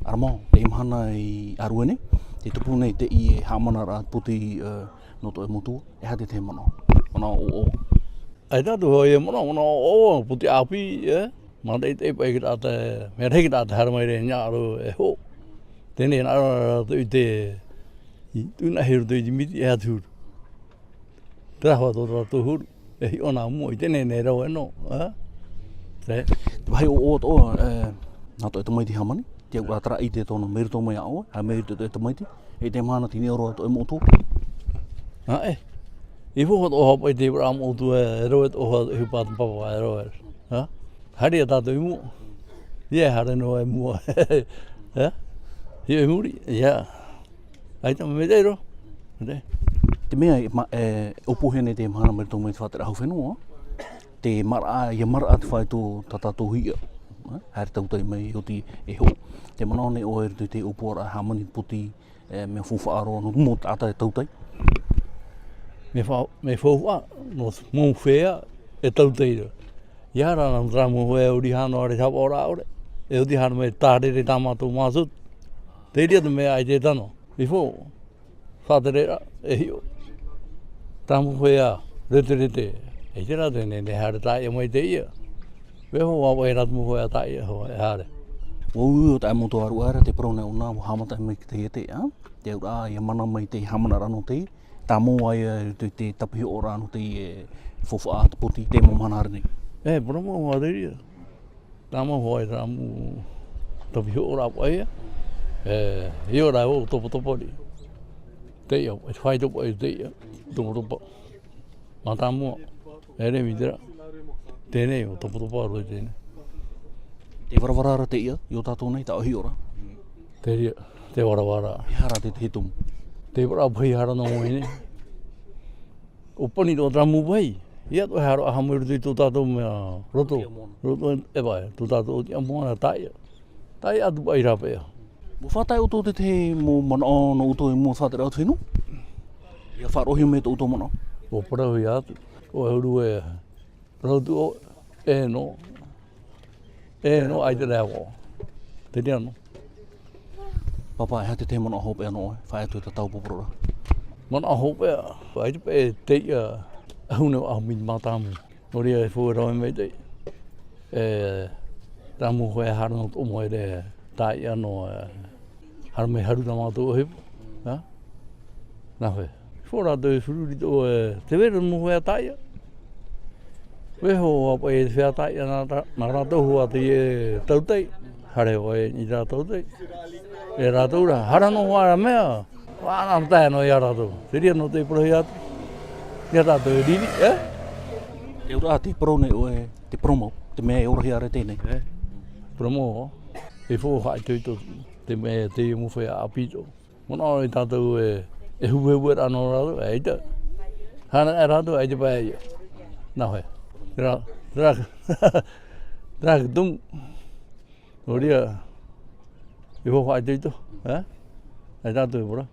armo te imhana I aruene te tupu nei te I hamana ra puti no to mutu e hate te mono ona o ai ta do ye mono o puti api ma dei te pe kita te me te kita te har mai re nya ro e ho te ne na te tu na hiru te miti e atu tra ho to hu e ona mo te ne ro no te vai o na to mai ti hamani te ura tra I te tono merito mai ao ha merito te mai ti e te mana ti ne ro to motu I fu ho po te ura mo tu ro to ho hu pa pa pa ro ha hari ta to mu ye hari no e mu ye muri ya ai ta me dei ro te mea opu hene te mana merito mai whatera hau whenua te mara ia mara atu whai tō tatato hia hari tautai mai o ti e ho te manone o e te opu ara hamani puti me fufa aro no mo tata tautai me fufa no mo fea e tautai ro ia ra na tra mo e uri hano re tau ora ore e uri hano me tare re tamato masu te ria me ai te tano before fatere e hio tamu fea rete e tera te ne har ta e mai te ia we ho wa era mo ho ta ia ho hare o ta mo to aru ara te prone ona hamata mai te te te ura ia mana mai te hamana rano te ta mo ai te tapi ora no te fofa at puti te mo mana arni promo wa de ta mo ho era mo tapi ora ai io ra o topo di te io e fai dopo e te io dopo ma ta mo ere vidra te ne o topo ro te ne te varavara te ia io tato nei ta hi ora te varavara hara te hitum te vara bhai hara no ne opani do tramu bhai ia to haro hamur te to tato me roto e vai to tato ti amona tai adu ai ra pe mo fatai o to te mo mana no to mo fatera o tinu ia farohi me to mono o para ia o ru e rodo no ai te levo te dia no papa ha te mono hope no fai to tau popro mono hope ai te te no a min matam no ria fu ro me te tamu ho har no to mo de ta ia no har me haru na ma to he na he fora de furu do te ver mo ho ta ia we ho po e fia ta ia na ra to ho te tau te hare o ni ra to te e ra to ra har no wa me wa na ta no ya ra to seria no te pro ya ya ta te di te ura te prone o te promo te me ora hiare te nei promo e fo ha to te me te mo fe a pito mo no ta to e hu ra no ra e ta hana era to e te pa na he ra dum oria e fo ha to e ta to bro